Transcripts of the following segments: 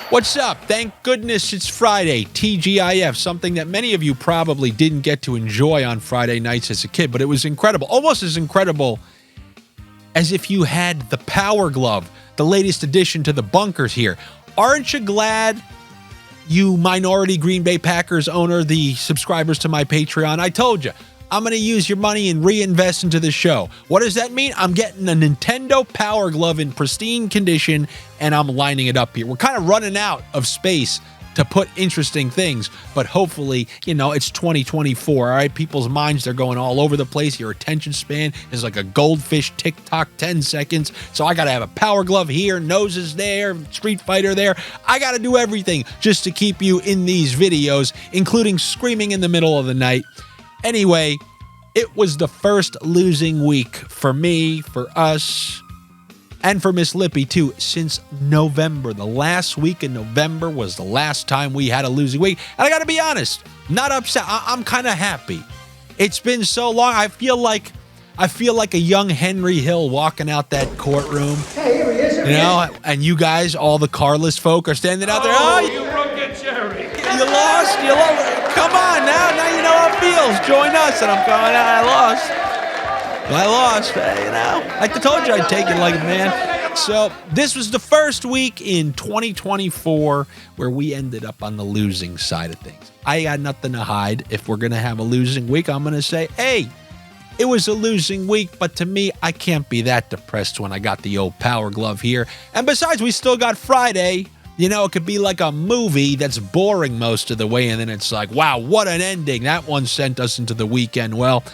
What's up? Thank goodness it's Friday. TGIF, something that many of you probably didn't get to enjoy on Friday nights as a kid, but it was incredible. Almost as incredible as if you had the Power Glove, the latest addition to the bunkers here. Aren't you glad, you minority Green Bay Packers owner, the subscribers to my Patreon? I told you, I'm going to use your money and reinvest into the show. What does that mean? I'm getting a Nintendo Power Glove in pristine condition, and I'm lining it up here. We're kind of running out of space to put interesting things, but hopefully, it's 2024, all right? People's minds, they're going all over the place. Your attention span is like a goldfish TikTok, 10 seconds. So I got to have a Power Glove here, noses there, Street Fighter there. I got to do everything just to keep you in these videos, including screaming in the middle of the night. Anyway, it was the first losing week for me, for us, and for Miss Lippy too, since November. The last week in November was the last time we had a losing week. And I got to be honest, not upset. I'm kind of happy. It's been so long. I feel like a young Henry Hill walking out that courtroom. Hey, here he is. And you guys, all the carless folk, are standing out there. Oh, you broke your cherry. You lost. Come on now you know how it feels. Join us. And I'm going, I lost. Like I told you, I'd take it like a man. So this was the first week in 2024 where we ended up on the losing side of things. I got nothing to hide. If we're going to have a losing week, I'm going to say, hey, it was a losing week, but to me, I can't be that depressed when I got the old Power Glove here. And besides, we still got Friday. It could be like a movie that's boring most of the way, and then it's like, wow, what an ending. That one sent us into the weekend. Well,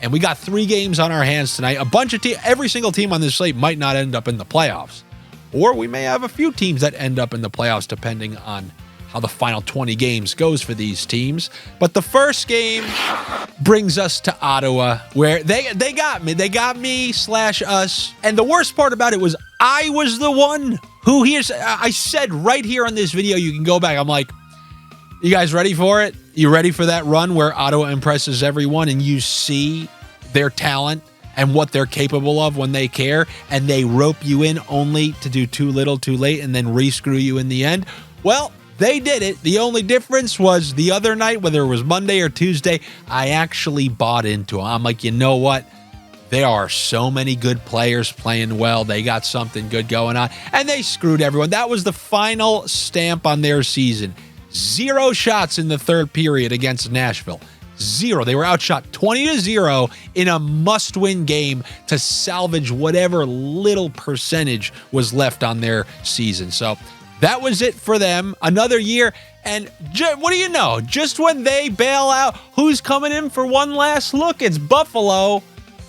and we got 3 games on our hands tonight. A bunch of teams, every single team on this slate might not end up in the playoffs. Or we may have a few teams that end up in the playoffs depending on how the final 20 games goes for these teams. But the first game brings us to Ottawa, where they got me. They got me / us. And the worst part about it was I was the one who I said right here on this video, you can go back. I'm like, you guys ready for it? You ready for that run where Ottawa impresses everyone and you see their talent and what they're capable of when they care, and they rope you in only to do too little too late and then re-screw you in the end? Well, they did it. The only difference was the other night, whether it was Monday or Tuesday, I actually bought into it. I'm like, you know what? There are so many good players playing well. They got something good going on, and they screwed everyone. That was the final stamp on their season. 0 shots in the third period against Nashville. 0. They were outshot 20-0 in a must-win game to salvage whatever little percentage was left on their season. So that was it for them. Another year. And what do you know? Just when they bail out, who's coming in for one last look? It's Buffalo,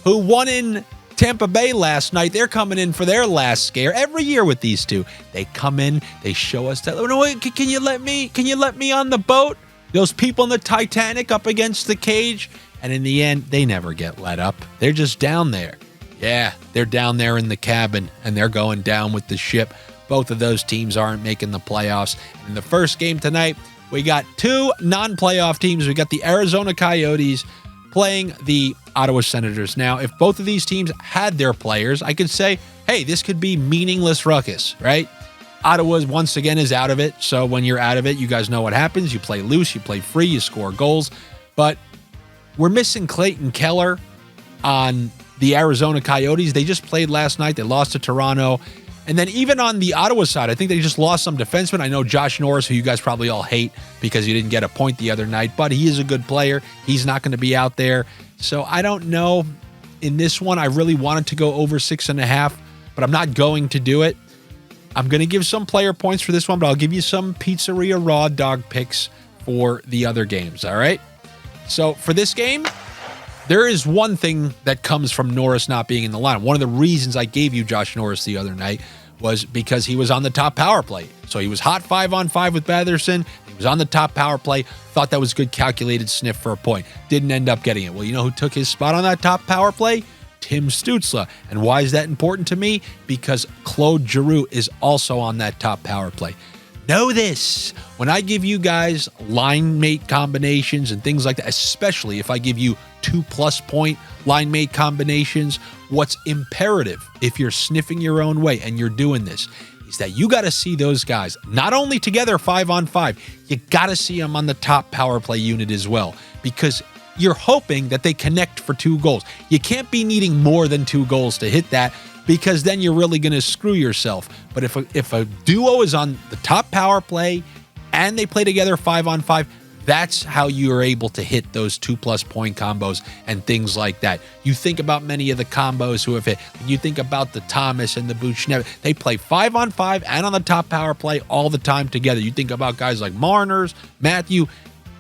who won in Tampa Bay last night. They're coming in for their last scare. Every year with these two, they come in, they show us that. No, wait, can you let me on the boat? Those people in the Titanic up against the cage, and in the end, they never get let up. They're just down there. Yeah, they're down there in the cabin, and they're going down with the ship. Both of those teams aren't making the playoffs. In the first game tonight, we got 2 non-playoff teams. We got the Arizona Coyotes playing the Ottawa Senators. Now, if both of these teams had their players, I could say, hey, this could be meaningless ruckus, right? Ottawa, once again, is out of it. So when you're out of it, you guys know what happens. You play loose, you play free, you score goals. But we're missing Clayton Keller on the Arizona Coyotes. They just played last night. They lost to Toronto. And then even on the Ottawa side, I think they just lost some defensemen. I know Josh Norris, who you guys probably all hate because he didn't get a point the other night, but he is a good player. He's not going to be out there. So I don't know. In this one, I really wanted to go over 6.5, but I'm not going to do it. I'm going to give some player points for this one, but I'll give you some Pizzeria Raw Dog picks for the other games, all right? So for this game, there is one thing that comes from Norris not being in the lineup. One of the reasons I gave you Josh Norris the other night was because he was on the top power play. So he was hot 5-on-5 with Batherson. He was on the top power play. Thought that was good calculated sniff for a point. Didn't end up getting it. Well, you know who took his spot on that top power play? Tim Stützle. And why is that important to me? Because Claude Giroux is also on that top power play. Know this, when I give you guys line mate combinations and things like that, especially if I give you 2+ point line mate combinations, what's imperative if you're sniffing your own way and you're doing this is that you got to see those guys not only together 5-on-5, you got to see them on the top power play unit as well, because you're hoping that they connect for 2 goals. You can't be needing more than 2 goals to hit that, because then you're really going to screw yourself. But if a duo is on the top power play and they play together 5-on-5, that's how you are able to hit those 2+ point combos and things like that. You think about many of the combos who have hit. You think about the Thomas and the Buchnev. They play 5-on-5 and on the top power play all the time together. You think about guys like Marners, Matthew,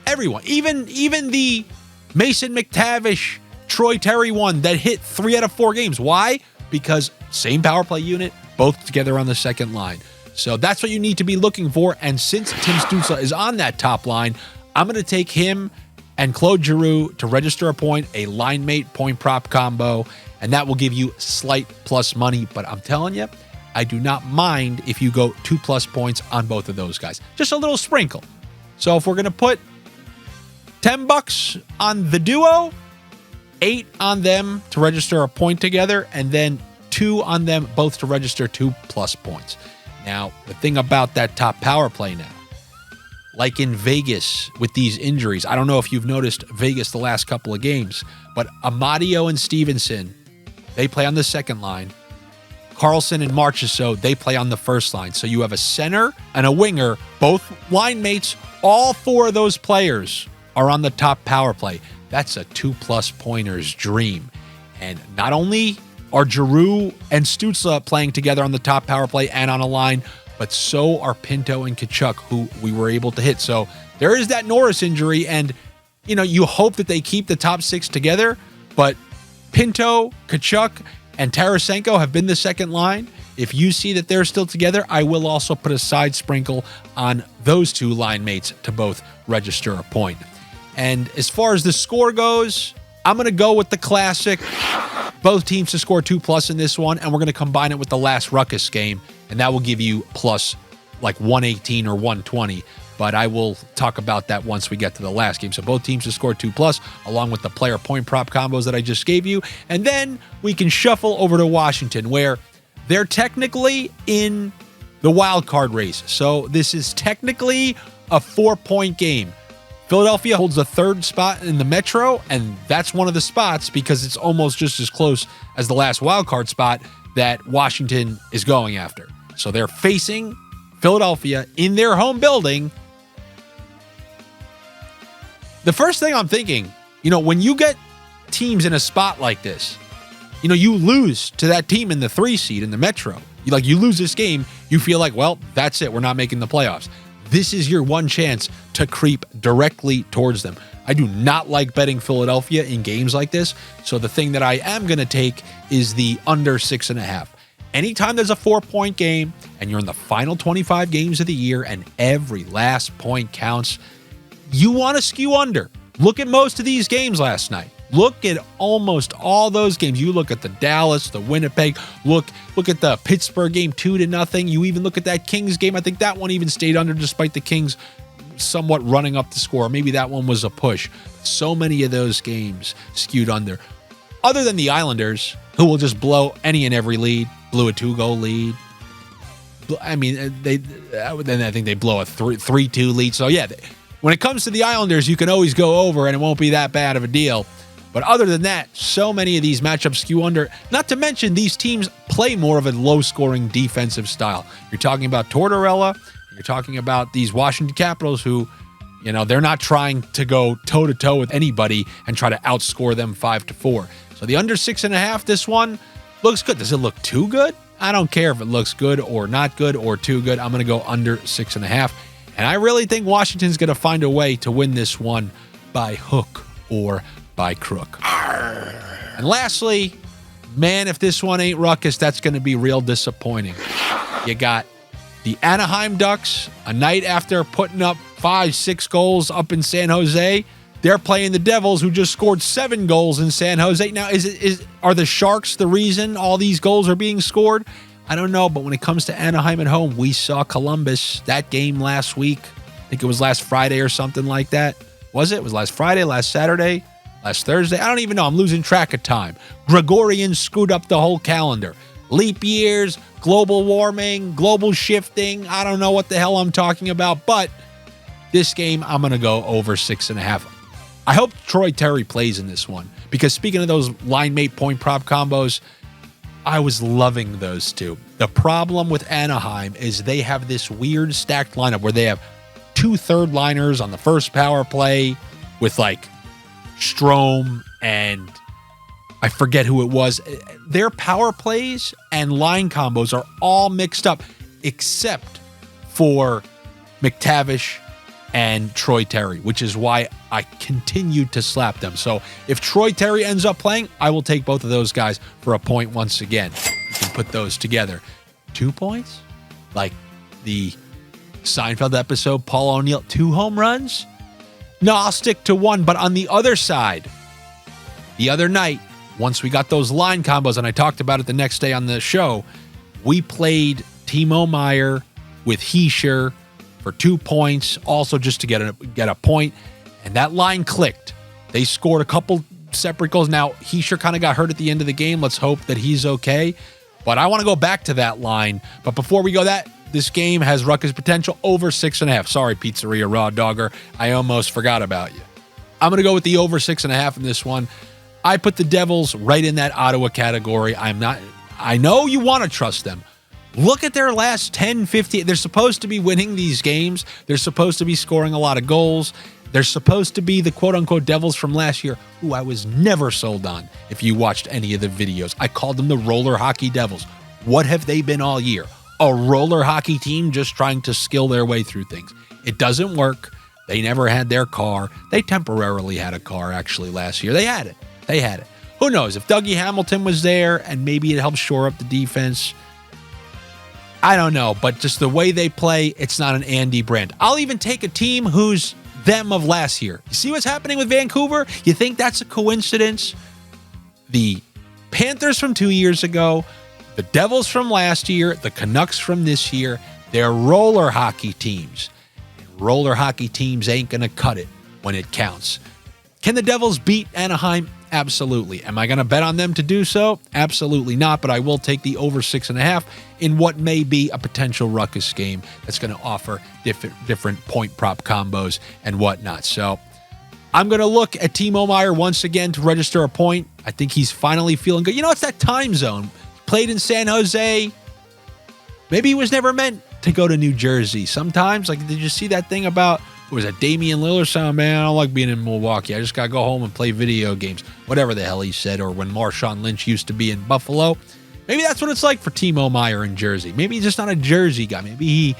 everyone. Even the Mason McTavish, Troy Terry one that hit 3 out of 4 games. Why? Because same power play unit, both together on the second line. So that's what you need to be looking for. And since Tim Stützle is on that top line, I'm going to take him and Claude Giroux to register a point, a line mate point prop combo, and that will give you slight plus money. But I'm telling you, I do not mind if you go 2+ points on both of those guys. Just a little sprinkle. So if we're going to put $10 on the duo, 8 on them to register a point together, and then 2 on them both to register 2+ points. Now, the thing about that top power play now, like in Vegas with these injuries, I don't know if you've noticed Vegas the last couple of games, but Amadio and Stevenson, they play on the second line. Carlson and Marchessault, they play on the first line. So you have a center and a winger, both line mates. All 4 of those players are on the top power play. That's a 2+ pointers dream. And not only are Giroux and Stützle playing together on the top power play and on a line, but so are Pinto and Tkachuk, who we were able to hit. So there is that Norris injury, and you hope that they keep the top 6 together, but Pinto, Tkachuk, and Tarasenko have been the second line. If you see that they're still together, I will also put a side sprinkle on those 2 line mates to both register a point. And as far as the score goes, I'm going to go with the classic. Both teams to score 2+ in this one, and we're going to combine it with the last Ruckus game, and that will give you plus like 118 or 120. But I will talk about that once we get to the last game. So both teams to score 2+, along with the player point prop combos that I just gave you. And then we can shuffle over to Washington, where they're technically in the wild card race. So this is technically a 4-point game. Philadelphia holds the 3rd spot in the Metro, and that's one of the spots, because it's almost just as close as the last wildcard spot that Washington is going after. So they're facing Philadelphia in their home building. The first thing I'm thinking, when you get teams in a spot like this, you lose to that team in the 3 seed in the Metro. You lose this game, you feel like, well, that's it. We're not making the playoffs. This is your one chance to creep directly towards them. I do not like betting Philadelphia in games like this. So the thing that I am going to take is the under 6.5. Anytime there's a 4-point game and you're in the final 25 games of the year and every last point counts, you want to skew under. Look at most of these games last night. Look at almost all those games. You look at the Dallas, the Winnipeg, look at the Pittsburgh game 2-0. You even look at that Kings game. I think that one even stayed under despite the Kings somewhat running up the score. Maybe that one was a push. So many of those games skewed under. Other than the Islanders, who will just blow any and every lead, blew a 2-goal lead. I mean, then I think they blow a 3-2 lead. So yeah, when it comes to the Islanders, you can always go over and it won't be that bad of a deal. But other than that, so many of these matchups skew under. Not to mention, these teams play more of a low-scoring defensive style. You're talking about Tortorella. You're talking about these Washington Capitals who, they're not trying to go toe-to-toe with anybody and try to outscore them 5-4. So the under 6.5, this one looks good. Does it look too good? I don't care if it looks good or not good or too good. I'm going to go under 6.5. And I really think Washington's going to find a way to win this one by hook or by crook. And lastly, man, if this one ain't Ruckus, that's going to be real disappointing. You got the Anaheim Ducks, a night after putting up 5-6 goals up in San Jose. They're playing the Devils, who just scored 7 goals in San Jose. Now, are the Sharks the reason all these goals are being scored? I don't know, but when it comes to Anaheim at home, we saw Columbus, that game last week. I think it was last Friday or something like that. Was it? It was last Friday, last Saturday, last Thursday? I don't even know. I'm losing track of time. Gregorian screwed up the whole calendar. leap years, global warming, global shifting. I don't know what the hell I'm talking about, but this game, I'm going to go over 6.5. I hope Troy Terry plays in this one because speaking of those line mate point prop combos, I was loving those two. The problem with Anaheim is they have this weird stacked lineup where they have 2 third liners on the first power play with like Strome and I forget who it was. Their power plays and line combos are all mixed up except for McTavish and Troy Terry, which is why I continue to slap them. So if Troy Terry ends up playing, I will take both of those guys for a point once again. You can put those together. 2 points? Like the Seinfeld episode, Paul O'Neill, 2 home runs? No, I'll stick to 1. But on the other side, the other night, once we got those line combos, and I talked about it the next day on the show, we played Timo Meier with Hischier for 2 points, also just to get a point, and that line clicked. They scored a couple separate goals. Now, Hischier kind of got hurt at the end of the game. Let's hope that he's okay, but I want to go back to that line. But before we go this game has ruckus potential over 6.5. Sorry, Pizzeria Raw Dogger. I almost forgot about you. I'm going to go with the over 6.5 in this one. I put the Devils right in that Ottawa category. I know you want to trust them. Look at their last 10, 15. They're supposed to be winning these games. They're supposed to be scoring a lot of goals. They're supposed to be the quote-unquote Devils from last year, who I was never sold on if you watched any of the videos. I called them the roller hockey Devils. What have they been all year? A roller hockey team just trying to skill their way through things. It doesn't work. They never had their car. They temporarily had a car, actually, last year. They had it. Who knows? If Dougie Hamilton was there and maybe it helped shore up the defense, I don't know. But just the way they play, it's not an Andy brand. I'll even take a team who's them of last year. You see what's happening with Vancouver? You think that's a coincidence? The Panthers from 2 years ago, the Devils from last year, the Canucks from this year, they're roller hockey teams. And roller hockey teams ain't going to cut it when it counts. Can the Devils beat Anaheim? Absolutely. Am I going to bet on them to do so? Absolutely not, but I will take the over 6.5 in what may be a potential ruckus game that's going to offer different point prop combos and whatnot. So I'm going to look at Timo Meier once again to register a point. I think he's finally feeling good. You know, it's that time zone. Played in San Jose. Maybe he was never meant to go to New Jersey. Sometimes, like, did you see that thing about, was it Damian Lillard saying, man, I don't like being in Milwaukee. I just got to go home and play video games. Whatever the hell he said. Or when Marshawn Lynch used to be in Buffalo. Maybe that's what it's like for Timo Meier in Jersey. Maybe he's just not a Jersey guy. Maybe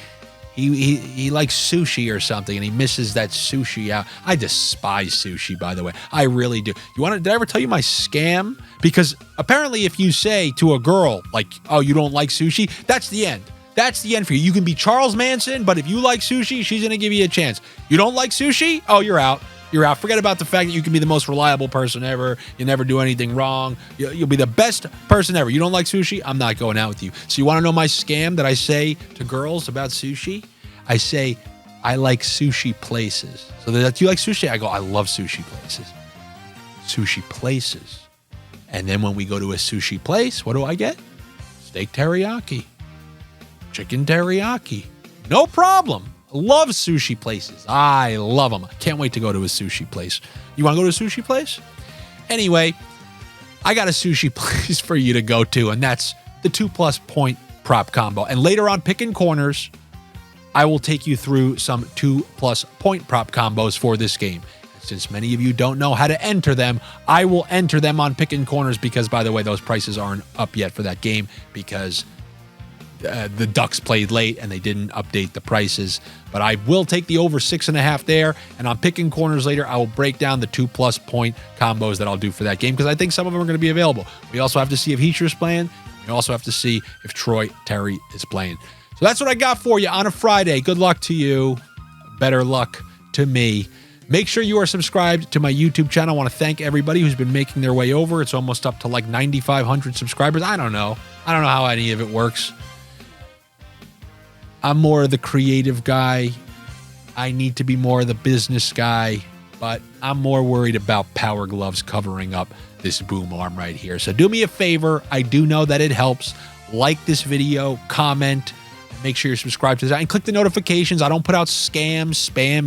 he likes sushi or something and he misses that sushi out. I despise sushi, by the way. I really do. Did I ever tell you my scam? Because apparently if you say to a girl, like, oh, you don't like sushi, that's the end. That's the end for you. You can be Charles Manson, but if you like sushi, she's going to give you a chance. You don't like sushi? Oh, you're out. You're out. Forget about the fact that you can be the most reliable person ever. You never do anything wrong. You'll be the best person ever. You don't like sushi? I'm not going out with you. So you want to know my scam that I say to girls about sushi? I say, I like sushi places. So they're like, do you like sushi? I go, I love sushi places. Sushi places. And then when we go to a sushi place, what do I get? Steak teriyaki. Chicken teriyaki. No problem. Love sushi places. I love them. Can't wait to go to a sushi place. You want to go to a sushi place? Anyway, I got a sushi place for you to go to, and that's the 2+ point prop combo. And later on, Pickin' Corners, I will take you through some 2+ point prop combos for this game. Since many of you don't know how to enter them, I will enter them on Pickin' Corners because, by the way, those prices aren't up yet for that game because the Ducks played late and they didn't update the prices. But I will take the over 6.5 there. And on Pickin' Corners later, I will break down the 2+ point combos that I'll do for that game because I think some of them are going to be available. We also have to see if Hischier's playing. We also have to see if Troy Terry is playing. So that's what I got for you on a Friday. Good luck to you. Better luck to me. Make sure you are subscribed to my YouTube channel. I want to thank everybody who's been making their way over. It's almost up to like 9,500 subscribers. I don't know how any of it works. I'm more of the creative guy. I need to be more of the business guy, but I'm more worried about Power Gloves covering up this boom arm right here. So do me a favor. I do know that it helps. like this video, comment, make sure you're subscribed to this, and click the notifications. I don't put out spam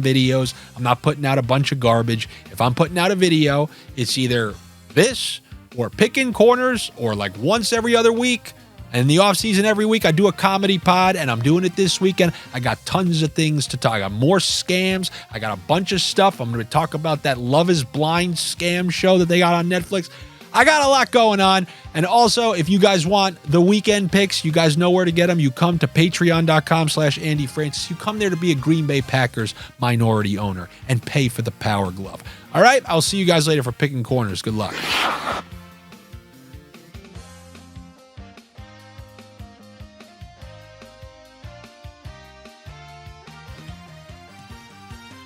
videos. I'm not putting out a bunch of garbage. If I'm putting out a video, it's either this or picking corners or like once every other week. And in the off season, every week I do a comedy pod, and I'm doing it this weekend. I got tons of things to talk. I got more scams. I got a bunch of stuff. I'm going to talk about that Love is Blind scam show that they got on Netflix. I got a lot going on. And also, if you guys want the weekend picks, you guys know where to get them. You come to patreon.com/Andy Francess. You come there to be a Green Bay Packers minority owner and pay for the Power Glove. All right, I'll see you guys later for Picking Corners. Good luck.